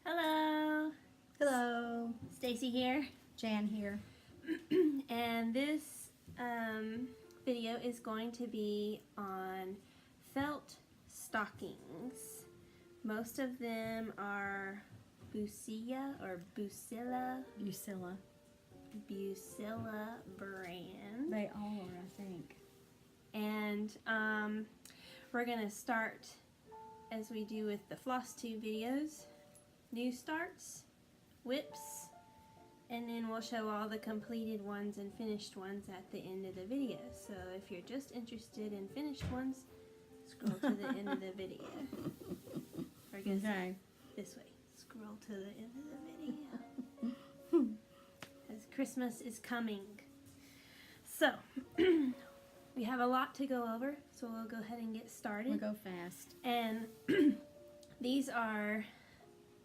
Hello, Hello, Stacy here, Jan here. and this video is going to be on felt stockings. Most of them are Bucilla or Bucilla brand, They all are, I think. and we're gonna start as we do with the floss tube videos. New starts, whips, and then we'll show all the completed ones and finished ones at the end of the video. So if you're just interested in finished ones, scroll to the end of the video. Or I guess this way. Scroll to the end of the video. As Christmas is coming. So we have a lot to go over, so we'll go ahead and get started. We'll go fast. And these are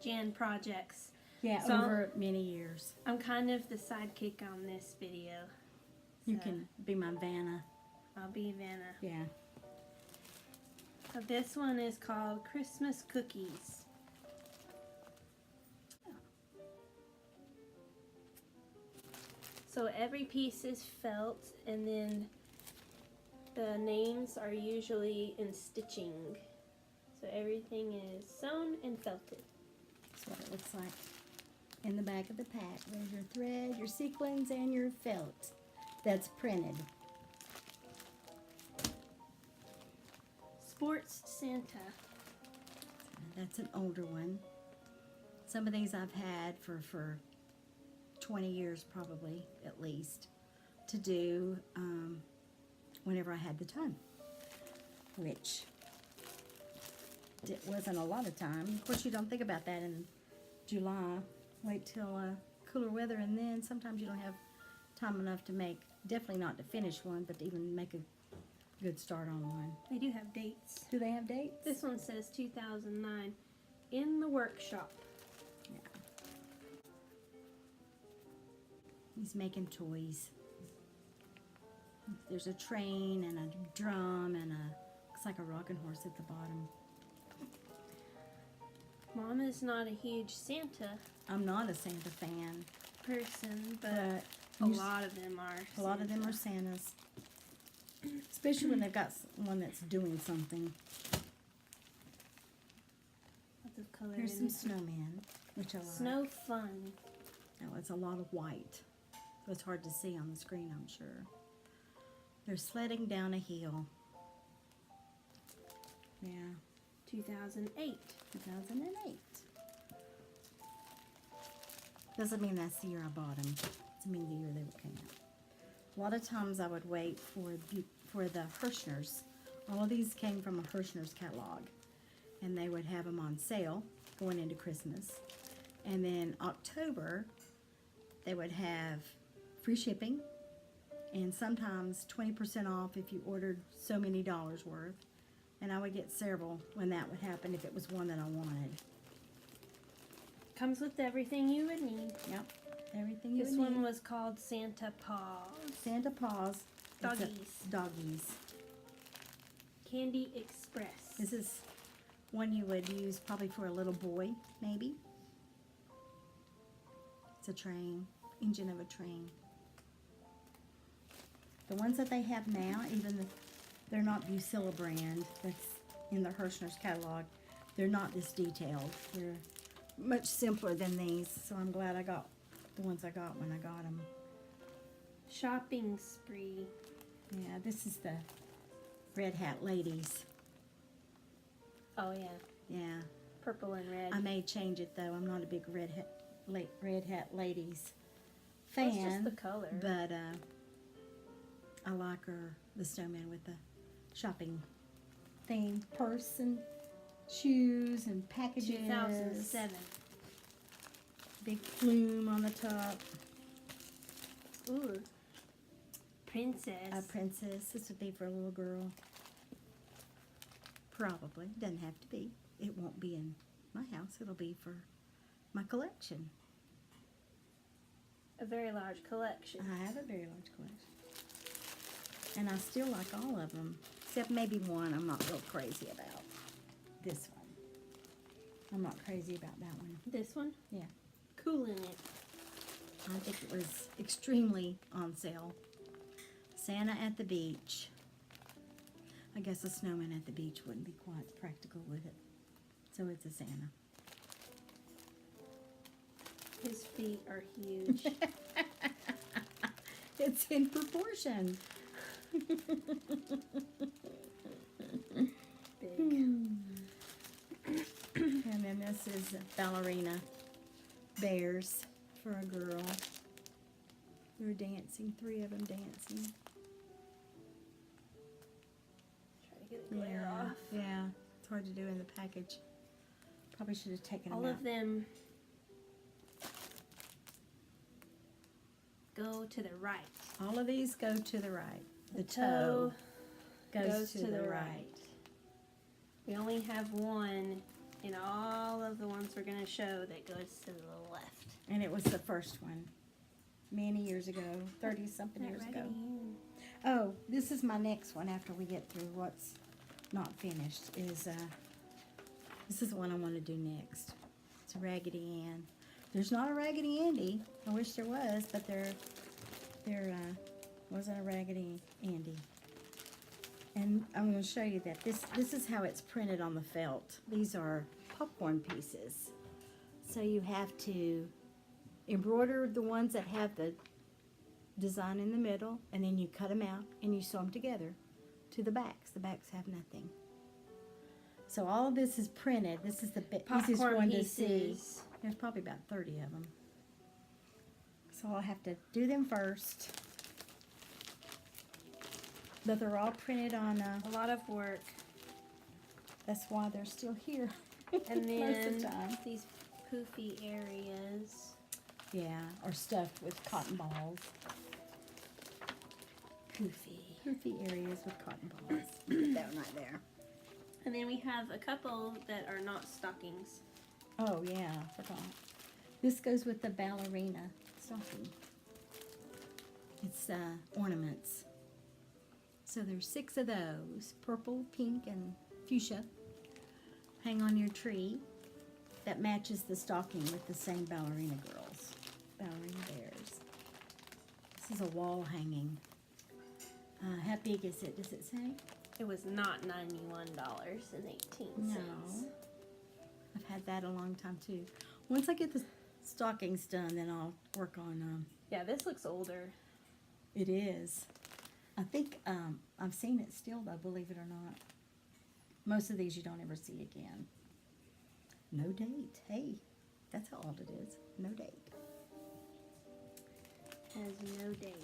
Jan projects. Yeah, So over many years. I'm kind of the sidekick on this video. You So can be my Vanna. I'll be Vanna. Yeah. So this one is called Christmas Cookies. So every piece is felt, and then the names are usually in stitching. So everything is sewn and felted. That's what it looks like. In the back of the pack, there's your thread, your sequins, and your felt that's printed. Sports Santa. That's an older one. Some of these I've had for 20 years probably, at least, to do whenever I had the time, which it wasn't a lot of time. Of course, you don't think about that in July. Wait till cooler weather, and then sometimes you don't have time enough to make, definitely not to finish one, but to even make a good start on one. They do have dates. Do they have dates? This one says 2009 in the workshop. Yeah. He's making toys. There's a train and a drum and looks like a rocking horse at the bottom. Mom is not a huge Santa I'm not a Santa fan, person, but but a lot of them are. a lot of them are Santas. Especially when they've got one that's doing something. Lots of color. Here's in some it. snowmen, which I like. Snow fun. Oh, it's a lot of white. So it's hard to see on the screen, I'm sure. They're sledding down a hill. Yeah, 2008. 2008. Doesn't mean that's the year I bought them. Doesn't mean the year they came out. A lot of times I would wait for the Hirschners. All of these came from a Hirschner's catalog, and they would have them on sale going into Christmas. And then October, they would have free shipping, and sometimes 20% off if you ordered so many dollars worth. And I would get several when that would happen if it was one that I wanted. Comes with everything you would need. Yep, everything you This would one need. was called Santa Paws. Santa Paws. Doggies. Doggies. Candy Express. This is one you would use probably for a little boy, maybe. It's a train, engine of a train. The ones that they have now, they're not Bucilla brand, that's in the Hirschner's catalog. They're not this detailed. They're much simpler than these, so I'm glad I got the ones I got when I got them. Shopping Spree. Yeah, this is the Red Hat Ladies. Oh yeah, Yeah, purple and red. I may change it though. I'm not a big Red Hat Ladies That's fan. just the color. But I like the snowman with the shopping theme, purse and shoes and packages. 2007. Big plume on the top. Ooh. Princess. A princess. This would be for a little girl. Probably. Doesn't have to be. It won't be in my house. It'll be for my collection. A very large collection. I have a very large collection. And I still like all of them. Except maybe one I'm not real crazy about. This one. I'm not crazy about that one. This one? Yeah. Cool in it. I think it was extremely on sale. Santa at the beach. I guess a snowman at the beach wouldn't be quite practical with it. So it's a Santa. His feet are huge. It's in proportion. Big. And then this is ballerina bears for a girl. They're dancing, 3 of them dancing. Try to get the glare off. Yeah, it's hard to do in the package. Probably should have taken them All out. of them go to the right. All of these go to the right. The toe goes to the right. We only have one in all of the ones we're going to show that goes to the left. And it was the first one. Many years ago. 30-something That years ago. Raggedy Ann. Oh, this is my next one after we get through what's not finished. This is the one I want to do next. It's a Raggedy Ann. There's not a Raggedy Andy. I wish there was, but there wasn't a Raggedy Andy. And I'm going to show you that. This is how it's printed on the felt. These are popcorn pieces. So you have to embroider the ones that have the design in the middle, and then you cut them out and you sew them together to the backs. The backs have nothing. So all of this is printed. This is the easiest one to see. There's probably about 30 of them. So I'll have to do them first. But they're all printed on A lot of work. that's why they're still here. And Most of the then time. these poofy areas. Yeah, or stuffed with cotton balls. Poofy. Poofy areas with cotton balls. Put that one right there. And then we have a couple that are not stockings. Oh yeah, I forgot. This goes with the ballerina stocking. It's ornaments. So there's 6 of those, purple, pink, and fuchsia. Hang on your tree. That matches the stocking with the same ballerina girls, ballerina bears. This is a wall hanging. How big is it? Does it say? It was not $91.18. No. I've had that a long time too. Once I get the stockings done, then I'll work on. Yeah, this looks older. It is. I think I've seen it still though, believe it or not. Most of these you don't ever see again. No date. Hey, that's how old it is. No date. Has no date.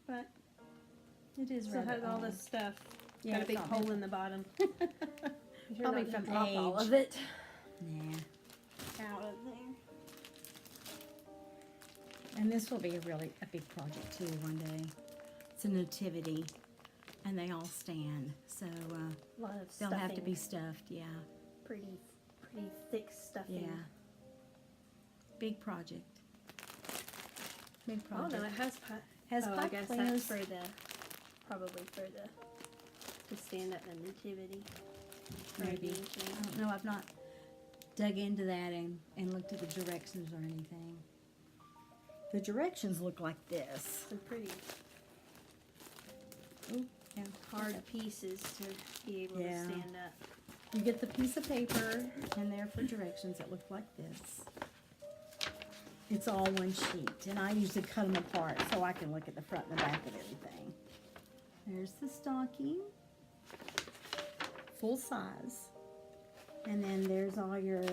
But It is still rather has all old. this stuff. Yeah, Got a it's big all hole big. in the bottom. You're Probably not gonna from drop all age. of it Nah. out of there. And this will be a big project too one day. It's a nativity, and they all stand, so A lot of they'll stuffing. have to be stuffed. Yeah, pretty thick stuffing. yeah. Big project. Big Oh project. no, it has Has I pipe guess cleaners. that's for probably for to stand at the nativity. or Maybe. anything. I don't know. I've not dug into that and looked at the directions or anything. The directions look like this. Some pretty Ooh, yeah. hard pieces to be able Yeah. to stand up. You get the piece of paper and there for directions that look like this. It's all one sheet, and I usually cut them apart so I can look at the front and the back of everything. There's the stocking, full size, and then there's all your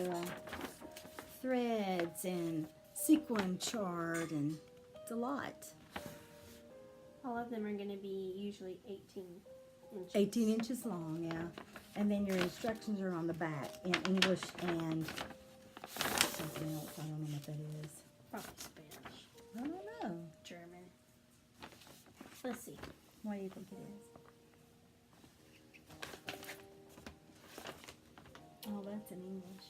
threads and sequin chart, and it's a lot. All of them are going to be usually 18 inches. 18 inches long, yeah. And then your instructions are on the back in English and something else. I don't know what that is. Probably Spanish. I don't know. German. Let's see. What do you think it is? Oh, that's in English.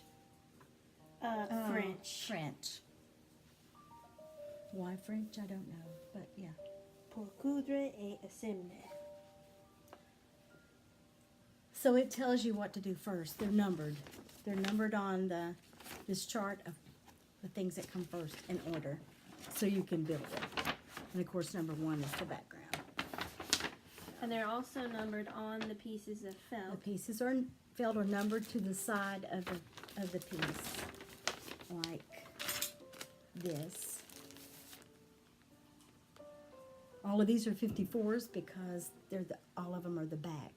Oh, French. French. Why French? I don't know. But yeah. Pour coudre et assembler. So it tells you what to do first. They're numbered. They're numbered on this chart of the things that come first in order, so you can build it. And of course, number 1 is the background. And they're also numbered on the pieces of The felt. pieces are felt or numbered to the side of the piece, like this. All of these are 54s because all of them are the backs.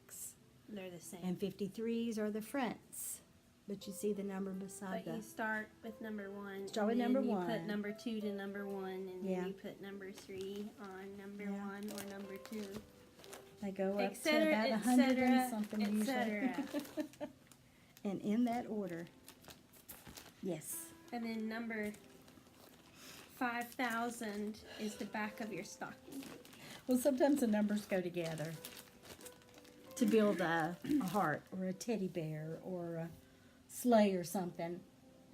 They're the same. And 53s are the fronts. But you see the number beside But you start with number 1. Start with and number then you 1. put number 2 to number 1, and Yeah. then you put number 3 on number Yeah. 1 or number 2. They go up Et to cetera, about et 100 cetera, and something et usually. cetera. And in that order. Yes. And then number 5,000 is the back of your stocking. Well, sometimes the numbers go together to build a heart or a teddy bear or a sleigh or something.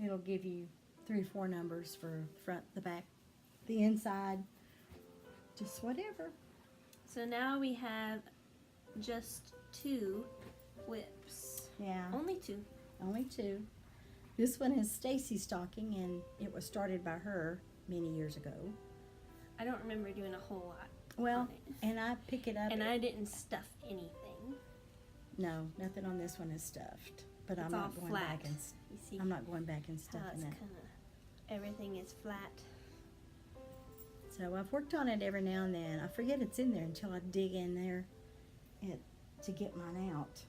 It'll give you 3 or 4 numbers for front, the back, the inside, just whatever. So now we have just 2 whips. Yeah, Only 2. only 2. This one is Stacy's stocking, and it was started by her many years ago. I don't remember doing a whole lot. Well, on it. and I pick it up. And I didn't stuff anything. No, nothing on this one is stuffed. But It's I'm all not going flat. back and You see I'm not going back and how stuffing it's it. kind of, everything is flat. So I've worked on it every now and then. I forget it's in there until I dig in there to get mine out.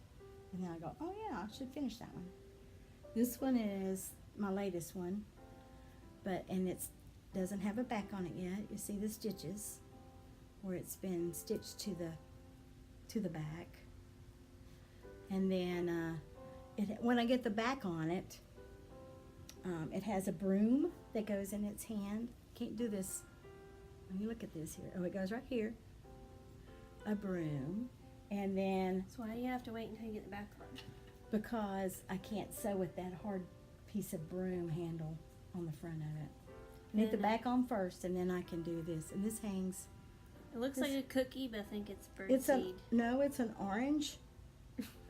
And then I go, oh yeah, I should finish that one. This one is my latest one. And it doesn't have a back on it yet. You see the stitches where it's been stitched to the back. And then when I get the back on it, it has a broom that goes in its hand. Can't do this. Let me look at this here. Oh, it goes right here. A broom. And then, So why do you have to wait until you get the back on? because I can't sew with that hard piece of broom handle on the front of it. I need the back on first, and then I can do this. And this hangs. It looks like a cookie, but I think it's It's birdseed. no, it's an orange.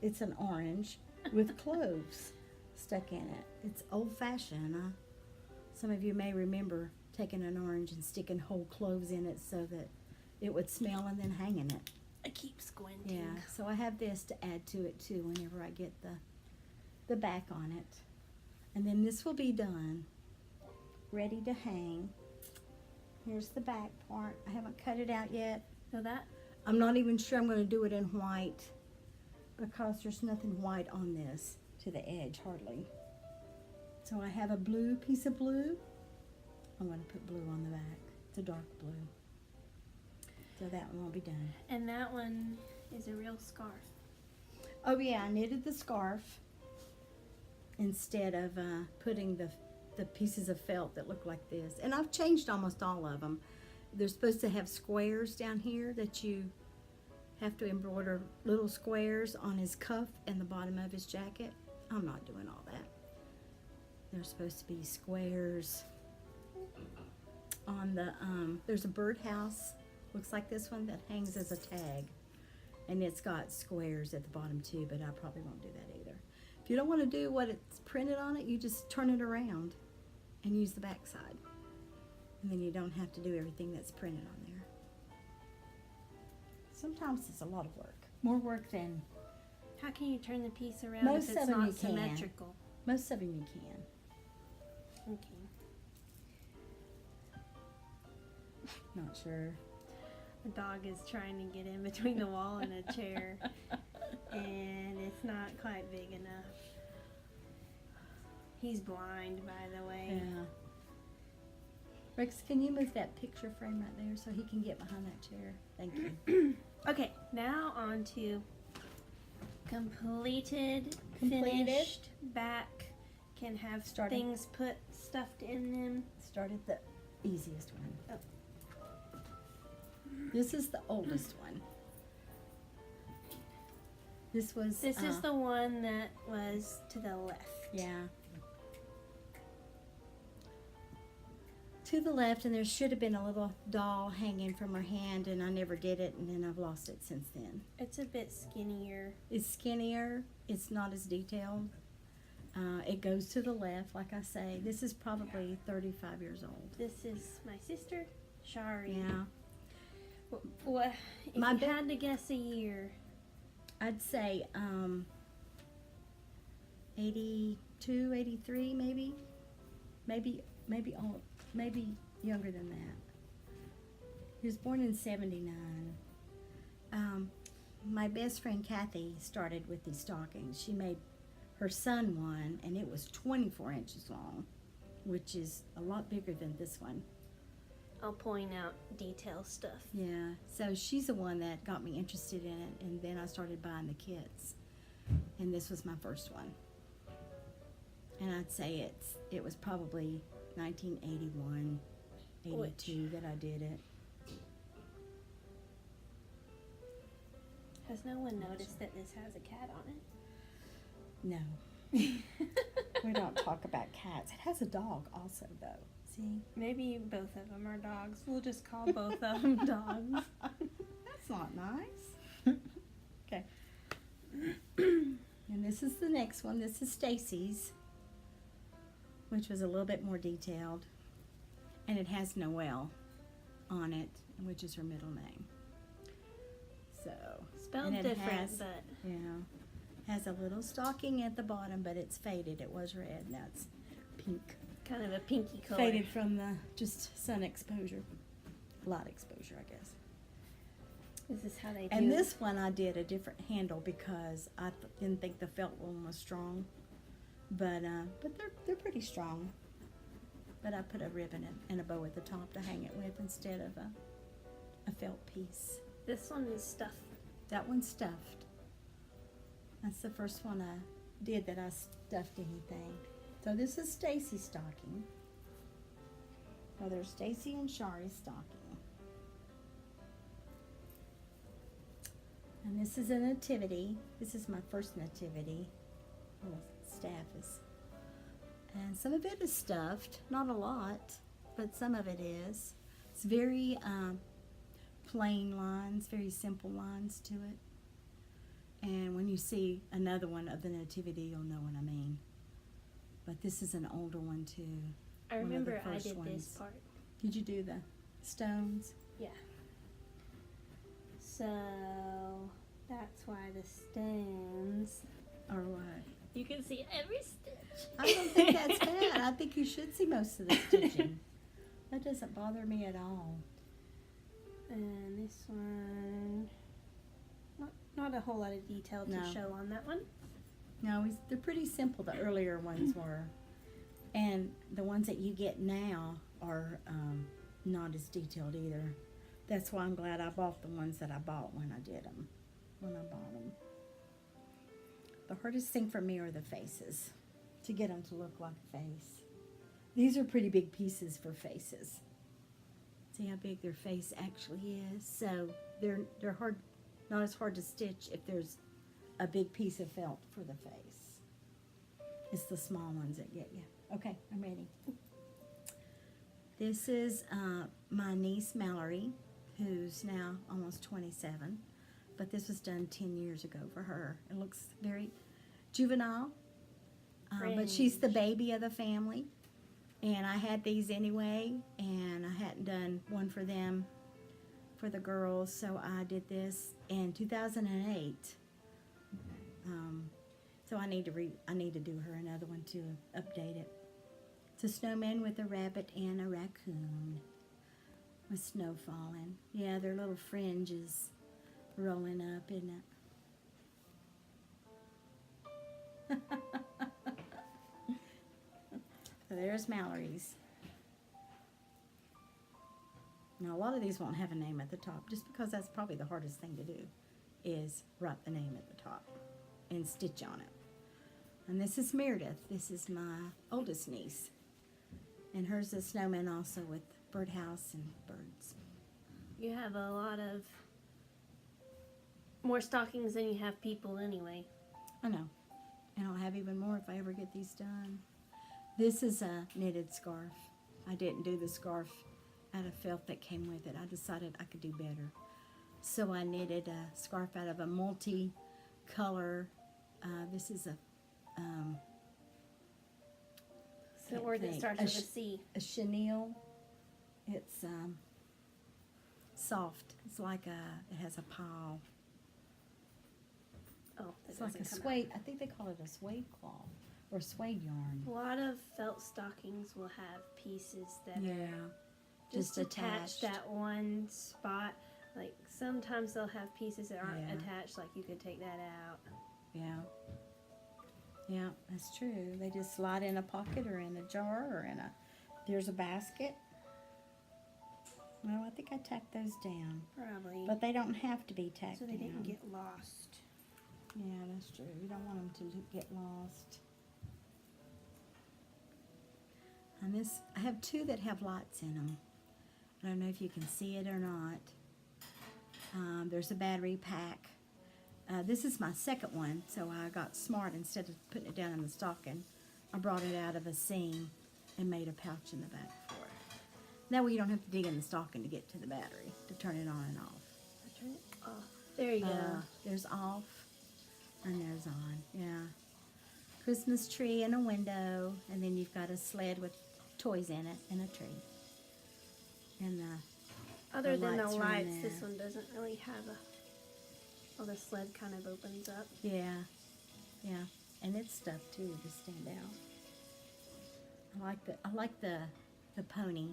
It's an orange with cloves stuck in it. It's old-fashioned. Some of you may remember taking an orange and sticking whole cloves in it so that it would smell and then hanging it. I keep squinting. Yeah, so I have this to add to it too whenever I get the back on it. And then this will be done, ready to hang. Here's the back part. I haven't cut it out yet. So that, I'm not even sure I'm going to do it in white because there's nothing white on this to the edge, hardly. So I have a blue piece of blue. I'm going to put blue on the back. It's a dark blue. So that one will be done. and that one is a real scarf. Oh yeah, I knitted the scarf instead of putting the pieces of felt that look like this. And I've changed almost all of them. They're supposed to have squares down here that you have to embroider little squares on his cuff and the bottom of his jacket. I'm not doing all that. They're supposed to be squares on the, there's a birdhouse, looks like this one, that hangs as a tag. And it's got squares at the bottom too, but I probably won't do that either. If you don't want to do what it's printed on it, you just turn it around and use the back side. And then you don't have to do everything that's printed on there. Sometimes it's a lot of work. More work than How can you turn the piece around Most if it's of them not you can. symmetrical? most of them you can. Okay. Not sure. The dog is trying to get in between the wall and a chair, and it's not quite big enough. He's blind, by the way. Yeah. Rex, can you move that picture frame right there so he can get behind that chair? Thank you. Okay, now on to completed, finished back. Can have Starting. things put stuffed in them. Start at the easiest one. Oh. This is the oldest one. This was. This is the one that was to the left. Yeah. to the left, and there should have been a little doll hanging from her hand, and I never did it, and then I've lost it since then. It's a bit skinnier. It's skinnier. It's not as detailed. It goes to the left, like I say. This is probably 35 years old. This is my sister, Shari. Yeah. What? If My you ba- had to guess a year, I'd say 82, 83, maybe. Maybe younger than that. He was born in 79. My best friend Kathy started with these stockings. She made her son one, and it was 24 inches long, which is a lot bigger than this one. I'll point out detail stuff. Yeah, so she's the one that got me interested in it, and then I started buying the kits, and this was my first one. And I'd say it was probably 1981, 82 that I did it. Has no one noticed that this has a cat on it? No. We don't talk about cats. It has a dog also, though. See? Maybe both of them are dogs. We'll just call both of them dogs. That's not nice. Okay. And this is the next one. This is Stacy's, which was a little bit more detailed. And it has Noelle on it, which is her middle name. So, Spelled and it different, has, but yeah, has a little stocking at the bottom, but it's faded. It was red, now it's pink. kind of a pinky color. Faded from the just sun exposure, light exposure, I guess. This is how they do And it. this one I did a different handle because I didn't think the felt one was strong, but they're pretty strong. But I put a ribbon and a bow at the top to hang it with instead of a felt piece. This one is stuffed. That one's stuffed. That's the first one I did that I stuffed anything. So this is Stacy's stocking. So there's Stacy and Shari's stocking. And this is a nativity. This is my first nativity. Little staff is. And some of it is stuffed. Not a lot, but some of it is. It's very plain lines, very simple lines to it. And when you see another one of the nativity, you'll know what I mean. But this is an older one too. I One of the remember I first did ones. this part. Did you do the stones? Yeah. So that's why the stones. Or what? You can see every stitch. I don't think that's bad. I think you should see most of the stitching. That doesn't bother me at all. And this one, not a whole lot of detail to No. show on that one. No, they're pretty simple. The earlier ones were. And the ones that you get now are not as detailed either. That's why I'm glad I bought the ones that I bought when I did them. When I bought them. The hardest thing for me are the faces. To get them to look like a face. These are pretty big pieces for faces. See how big their face actually is? So they're hard, not as hard to stitch if there's a big piece of felt for the face. It's the small ones that get you. Okay, I'm ready. This is my niece Mallory, who's now almost 27, but this was done 10 years ago for her. It looks very juvenile, but she's the baby of the family, and I had these anyway, and I hadn't done one for them, for the girls, so I did this in 2008. So I need to do her another one to update it. It's a snowman with a rabbit and a raccoon with snow falling. Yeah, their little fringe is rolling up, isn't it? So there's Mallory's. Now a lot of these won't have a name at the top, just because that's probably the hardest thing to do, is write the name at the top and stitch on it. And this is Meredith. This is my oldest niece. And hers is snowman also with birdhouse and birds. You have a lot of more stockings than you have people anyway. I know. And I'll have even more if I ever get these done. This is a knitted scarf I didn't do the scarf out of felt that came with it. I decided I could do better. So I knitted a scarf out of a multi-color, this is a, So word that starts with a C. a chenille. It's soft. It's like it has a pile. Oh, that It's like a doesn't come suede, I think they call it a suede cloth or suede yarn. out. A lot of felt stockings will have pieces that Yeah, are just attached at one spot. Like sometimes they'll have pieces that aren't attached, like you could take that out. Yeah. Yeah, that's true. They just slide in a pocket or in a jar or in a, there's a basket. Well, I think I tacked those down. Probably. But they don't have to be tacked so they down. didn't get lost. Yeah, that's true. You don't want them to get lost. And this, I have two that have lights in them. I don't know if you can see it or not. There's a battery pack. This is my second one, so I got smart. Instead of putting it down in the stocking, I brought it out of a seam and made a pouch in the back for it. That way you don't have to dig in the stocking to get to the battery, to turn it on and off. I turn it off. There you go. There's off, and there's on, yeah. Christmas tree and a window, and then you've got a sled with toys in it and a tree. And other than the lights are in lights, there. this one doesn't really have a. Well, the sled kind of opens up. Yeah, yeah, and it's stuffed too to stand out. I like the pony.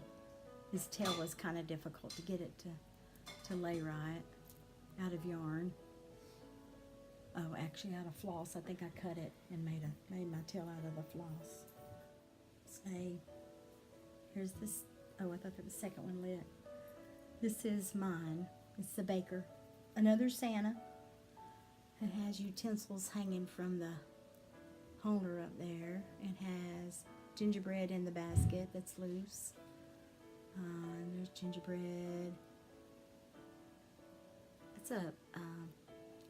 His tail was kind of difficult to get it to lay right out of yarn. Oh, actually out of floss. I think I cut it and made my tail out of the floss. Say, here's this. Oh, I thought that the second one lit. This is mine. It's the baker. Another Santa. It has utensils hanging from the holder up there. It has gingerbread in the basket that's loose. And there's gingerbread. It's a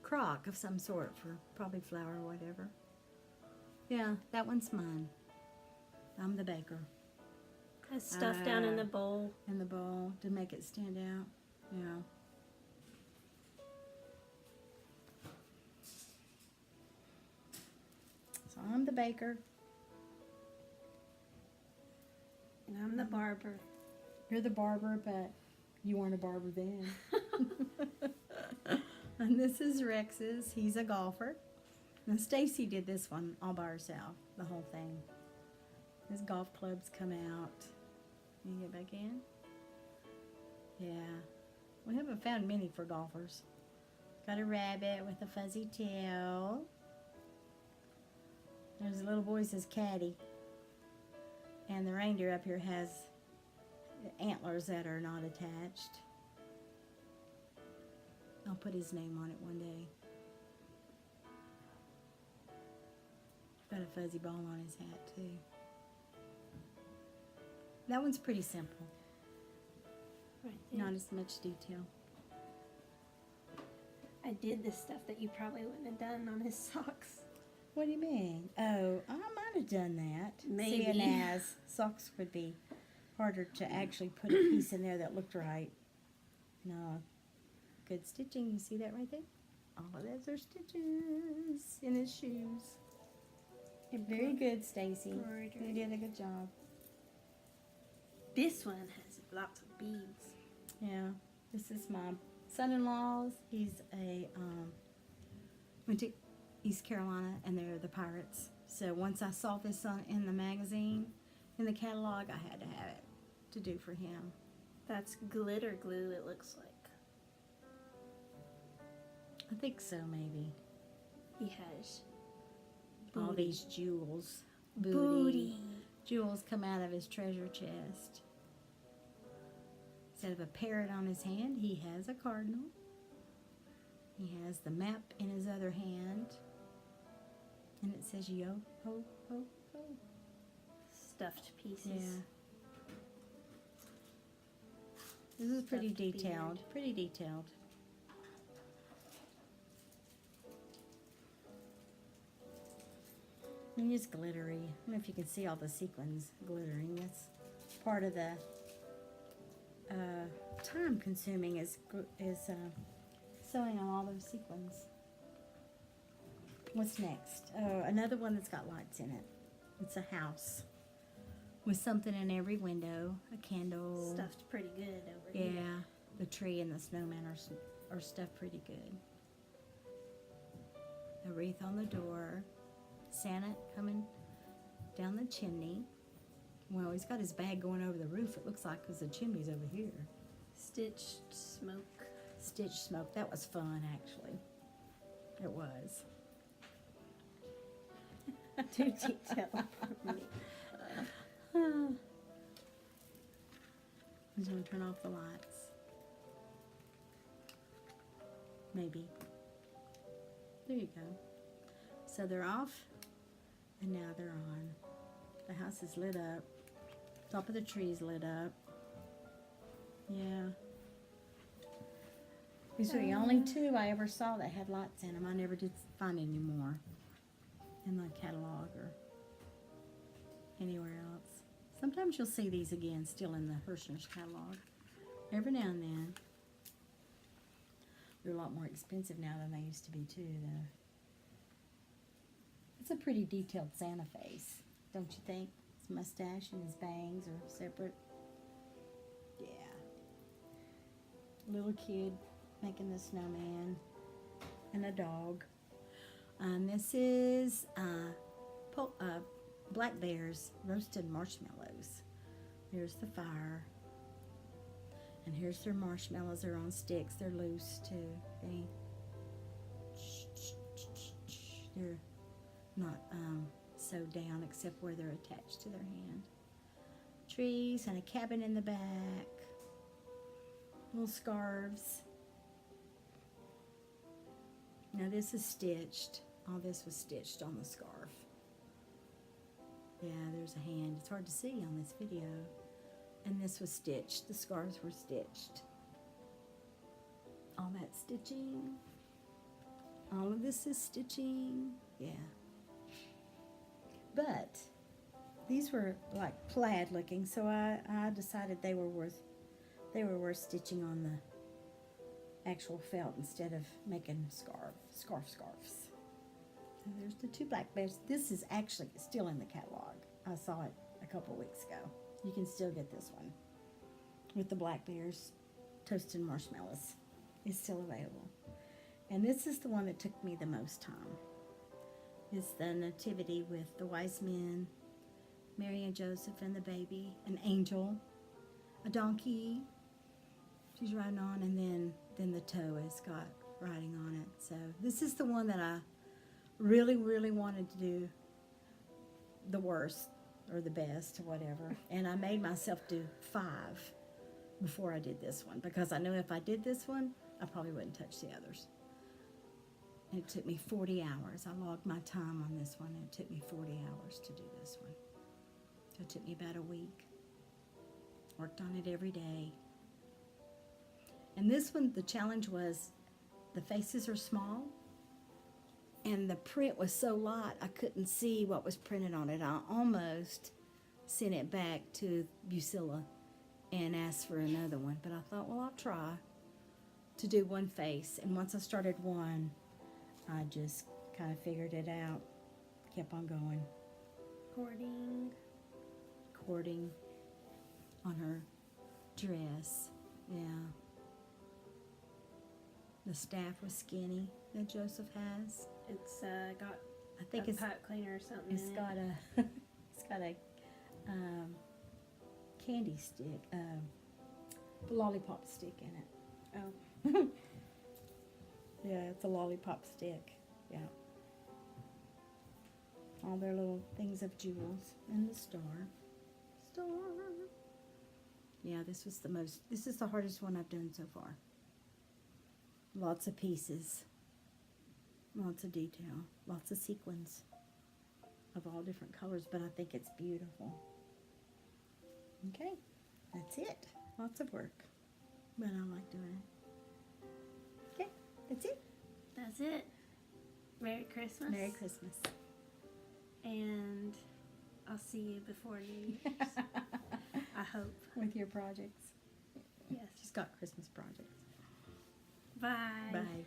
crock of some sort for probably flour or whatever. Yeah, that one's mine. I'm the baker. Has stuff down in the bowl. In the bowl to make it stand out. Yeah. So I'm the baker. And I'm the barber. You're the barber, but you weren't a barber then. And this is Rex's. He's a golfer. And Stacy did this one all by herself, the whole thing. His golf clubs come out. Can you get back in? Yeah. We haven't found many for golfers. Got a rabbit with a fuzzy tail. There's a little boy says caddy. And the reindeer up here has antlers that are not attached. I'll put his name on it one day. Got a fuzzy ball on his hat too. That one's pretty simple. Right there. Not as much detail. I did this stuff that you probably wouldn't have done on his socks. What do you mean? Oh, I might have done that. Maybe. Seeing as socks would be harder to actually put a piece in there that looked right. No. Good stitching. You see that right there? All of those are stitches in his shoes. Very good, Stacy. You did a good job. This one has lots of beads. Yeah. This is my son-in-law's. He's went to East Carolina, and they're the Pirates. So once I saw this in the magazine, in the catalog, I had to have it to do for him. That's glitter glue, it looks like. I think so, maybe. He has All these jewels. booty. Jewels come out of his treasure chest. Instead of a parrot on his hand, he has a cardinal. He has the map in his other hand. And it says yo, ho, ho, ho. Stuffed pieces. Yeah. This is pretty Stuffed detailed. beard. Pretty detailed. And it's glittery. I don't know if you can see all the sequins glittering. That's part of the time consuming is sewing on all those sequins. What's next? Oh, another one that's got lights in it. It's a house with something in every window. A candle. Stuffed pretty good over here. Yeah, the tree and the snowman are stuffed pretty good. A wreath on the door. Santa coming down the chimney. Well, he's got his bag going over the roof, it looks like, because the chimney's over here. Stitched smoke. Stitch smoke. That was fun, actually. It was. Too detailed for me. He's going to turn off the lights. Maybe. There you go. So they're off, and now they're on. The house is lit up. Top of the tree is lit up. Yeah. These were the only two I ever saw that had lights in them. I never did find any more in the catalog or anywhere else. Sometimes you'll see these again still in the Hirschner's catalog. Every now and then. They're a lot more expensive now than they used to be too, though. It's a pretty detailed Santa face, don't you think? His mustache and his bangs are separate. Yeah. Little kid making the snowman and a dog. This is Black Bear's roasted marshmallows. Here's the fire. And here's their marshmallows. They're on sticks. They're loose too. They're not sewed down except where they're attached to their hand. Trees and a cabin in the back. Little scarves. Now this is stitched. All this was stitched on the scarf. Yeah, there's a hand. It's hard to see on this video. And this was stitched. The scarves were stitched. All that stitching. All of this is stitching. Yeah. But these were like plaid looking, so I decided they were worth stitching on the actual felt instead of making scarves. So there's the two Black Bears. This is actually still in the catalog. I saw it a couple weeks ago. You can still get this one with the Black Bears toasted marshmallows. It's still available. And this is the one that took me the most time. It's the Nativity with the wise men, Mary and Joseph and the baby, an angel, a donkey she's riding on, and then the toe has got writing on it. So this is the one that I really, really wanted to do the worst or the best or whatever. And I made myself do 5 before I did this one, because I knew if I did this one, I probably wouldn't touch the others. And it took me 40 hours. I logged my time on this one, and it took me 40 hours to do this one. So it took me about a week. Worked on it every day. And this one, the challenge was the faces are small, and the print was so light I couldn't see what was printed on it. I almost sent it back to Bucilla and asked for another one, but I thought, well, I'll try to do one face. And once I started one, I just kind of figured it out, kept on going. Cording on her dress, yeah. The staff was skinny that Joseph has. It's got I think a it's pipe cleaner or something. it's in got it. it's got a candy stick, lollipop stick in it. Oh. Yeah, it's a lollipop stick. Yeah. All their little things of jewels and the star. Yeah, this is the hardest one I've done so far. Lots of pieces. Lots of detail. Lots of sequins of all different colors, but I think it's beautiful. Okay, that's it. Lots of work, but I like doing it. Okay, that's it. That's it. Merry Christmas. Merry Christmas. And I'll see you before New Year's. I I hope. with your projects. Yes. She's got Christmas projects. Bye. Bye.